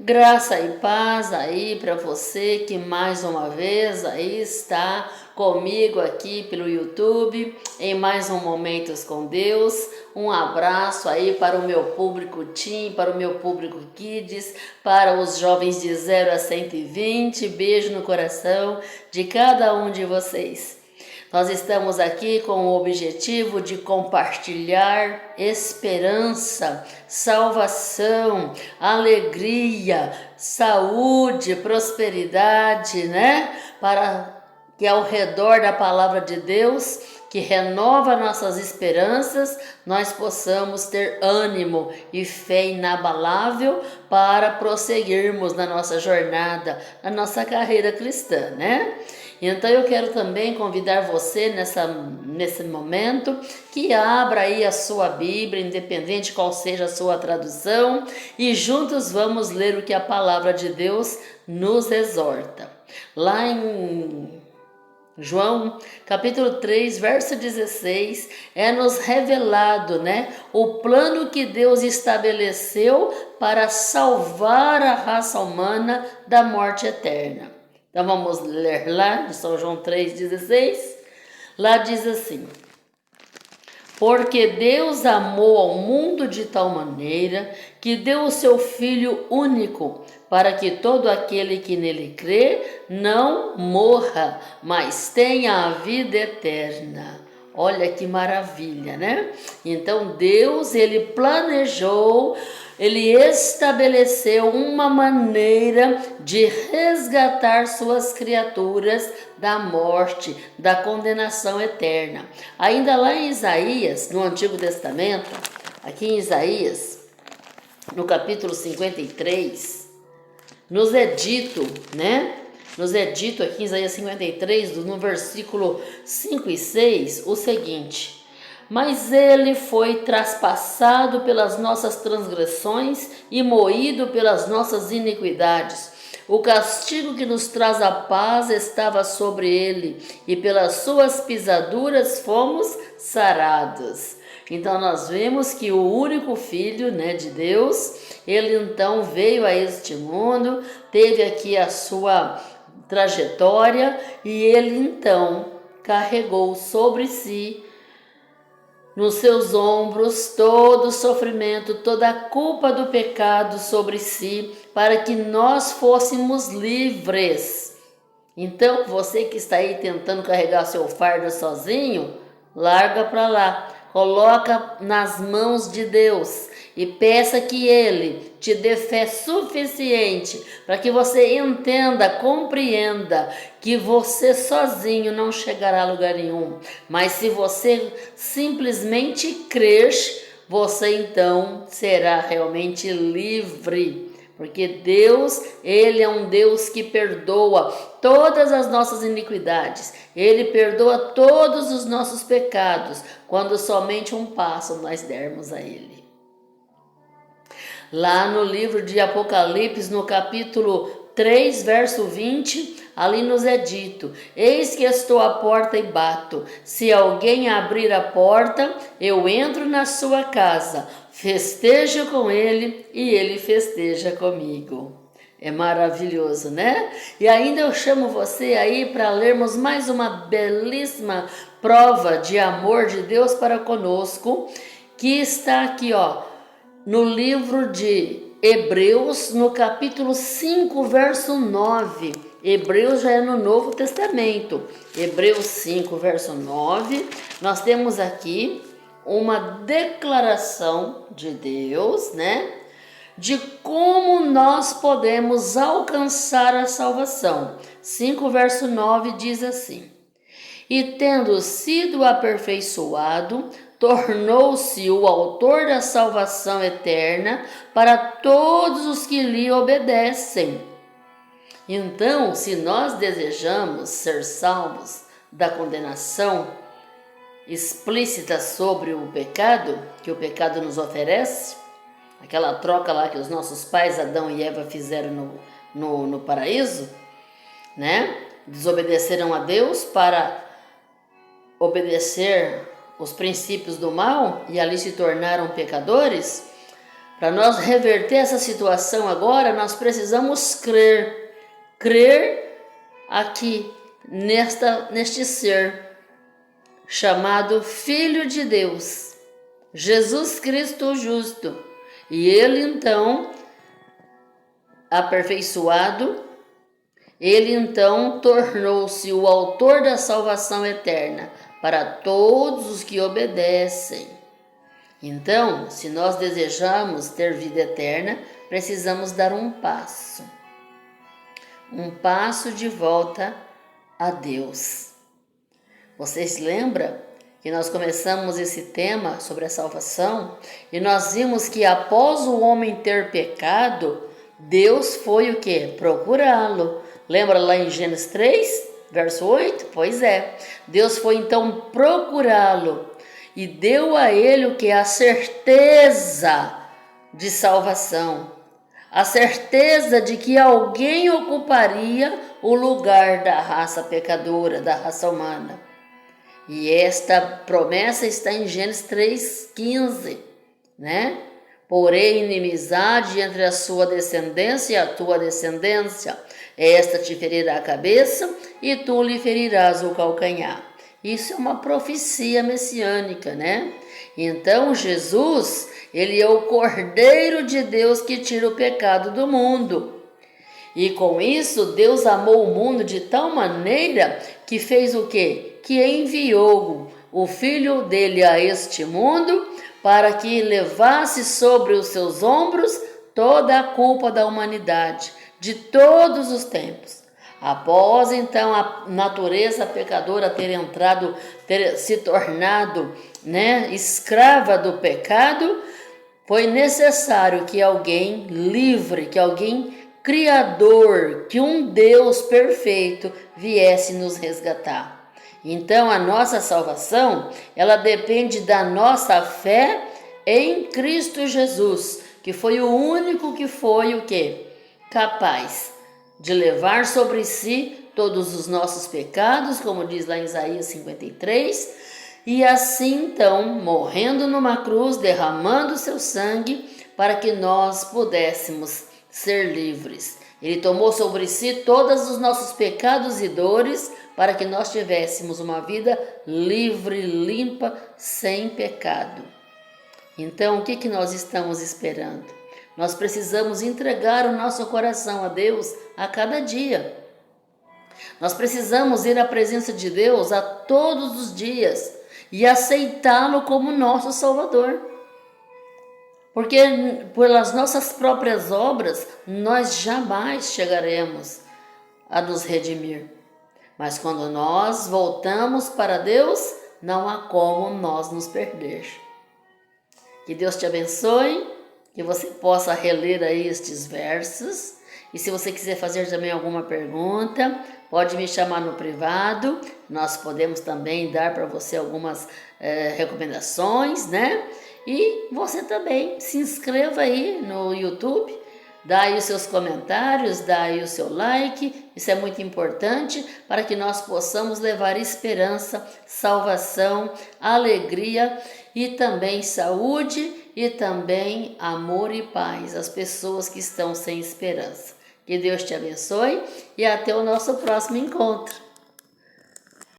Graça e paz aí para você que mais uma vez aí está comigo aqui pelo YouTube em mais um Momentos com Deus. Um abraço aí para o meu público Teen, para o meu público Kids, para os jovens de 0 a 120. Beijo no coração de cada um de vocês. Nós estamos aqui com o objetivo de compartilhar esperança, salvação, alegria, saúde, prosperidade, né? Para que ao redor da palavra de Deus, que renova nossas esperanças, nós possamos ter ânimo e fé inabalável para prosseguirmos na nossa jornada, na nossa carreira cristã, né? Então eu quero também convidar você nesse momento que abra aí a sua Bíblia, independente qual seja a sua tradução, e juntos vamos ler o que a palavra de Deus nos exorta. Lá em João, capítulo 3, verso 16, é nos revelado, né, o plano que Deus estabeleceu para salvar a raça humana da morte eterna. Então vamos ler lá de São João 3,16. Lá diz assim: porque Deus amou ao mundo de tal maneira que deu o seu Filho único, para que todo aquele que nele crê não morra, mas tenha a vida eterna. Olha que maravilha, né? Então Deus, ele planejou, ele estabeleceu uma maneira de resgatar suas criaturas da morte, da condenação eterna. Ainda lá em Isaías, no Antigo Testamento, aqui em Isaías, no capítulo 53, nos é dito, né? Nos é dito aqui em Isaías 53, no versículo 5 e 6, o seguinte: mas ele foi traspassado pelas nossas transgressões e moído pelas nossas iniquidades. O castigo que nos traz a paz estava sobre ele, e pelas suas pisaduras fomos sarados. Então nós vemos que o único Filho, né, de Deus, ele então veio a este mundo, teve aqui a sua trajetória, e ele então carregou sobre si, nos seus ombros, todo o sofrimento, toda a culpa do pecado sobre si, para que nós fôssemos livres. Então, você que está aí tentando carregar seu fardo sozinho, larga para lá, coloca nas mãos de Deus e peça que Ele te dê fé suficiente para que você entenda, compreenda que você sozinho não chegará a lugar nenhum. Mas se você simplesmente crer, você então será realmente livre. Porque Deus, Ele é um Deus que perdoa todas as nossas iniquidades. Ele perdoa todos os nossos pecados, quando somente um passo nós dermos a Ele. Lá no livro de Apocalipse, no capítulo 3, verso 20, ali nos é dito: eis que estou à porta e bato. Se alguém abrir a porta, eu entro na sua casa, festejo com ele e ele festeja comigo. É maravilhoso, né? E ainda eu chamo você aí para lermos mais uma belíssima prova de amor de Deus para conosco, que está aqui, ó, no livro de Hebreus, no capítulo 5, verso 9. Hebreus já é no Novo Testamento. Hebreus 5, verso 9. Nós temos aqui uma declaração de Deus, né? De como nós podemos alcançar a salvação. 5, verso 9 diz assim: e tendo sido aperfeiçoado, tornou-se o autor da salvação eterna para todos os que lhe obedecem. Então, se nós desejamos ser salvos da condenação explícita sobre o pecado, que o pecado nos oferece, aquela troca lá que os nossos pais, Adão e Eva, fizeram no paraíso, né? Desobedeceram a Deus para obedecer os princípios do mal e ali se tornaram pecadores. Para nós reverter essa situação agora, nós precisamos crer. Crer aqui, neste ser chamado Filho de Deus, Jesus Cristo justo. E ele então, aperfeiçoado, ele então tornou-se o autor da salvação eterna para todos os que obedecem. Então, se nós desejamos ter vida eterna, precisamos dar um passo de volta a Deus. Vocês lembram que nós começamos esse tema sobre a salvação e nós vimos que após o homem ter pecado, Deus foi o quê? Procurá-lo. Lembra lá em Gênesis 3, verso 8? Pois é, Deus foi então procurá-lo e deu a ele o que? A certeza de salvação. A certeza de que alguém ocuparia o lugar da raça pecadora, da raça humana. E esta promessa está em Gênesis 3,15, né? Porém, inimizade entre a sua descendência e a tua descendência. Esta te ferirá a cabeça e tu lhe ferirás o calcanhar. Isso é uma profecia messiânica, né? Então, Jesus, ele é o Cordeiro de Deus que tira o pecado do mundo. E com isso, Deus amou o mundo de tal maneira que fez o quê? Que enviou o Filho dele a este mundo para que levasse sobre os seus ombros toda a culpa da humanidade, de todos os tempos. Após então a natureza pecadora ter se tornado, né, escrava do pecado, foi necessário que alguém livre, que alguém criador, que um Deus perfeito viesse nos resgatar. Então a nossa salvação, ela depende da nossa fé em Cristo Jesus, que foi o único que foi o quê? Capaz de levar sobre si todos os nossos pecados, como diz lá em Isaías 53, e assim então, morrendo numa cruz, derramando seu sangue, para que nós pudéssemos ser livres. Ele tomou sobre si todos os nossos pecados e dores, para que nós tivéssemos uma vida livre, limpa, sem pecado. Então, o que nós estamos esperando? Nós precisamos entregar o nosso coração a Deus a cada dia. Nós precisamos ir à presença de Deus a todos os dias e aceitá-lo como nosso Salvador. Porque pelas nossas próprias obras, nós jamais chegaremos a nos redimir. Mas quando nós voltamos para Deus, não há como nós nos perder. Que Deus te abençoe, que você possa reler aí estes versos. E se você quiser fazer também alguma pergunta, pode me chamar no privado. Nós podemos também dar para você algumas recomendações, né? E você também se inscreva aí no YouTube, dá aí os seus comentários, dá aí o seu like. Isso é muito importante para que nós possamos levar esperança, salvação, alegria e também saúde e também amor e paz às pessoas que estão sem esperança. Que Deus te abençoe e até o nosso próximo encontro.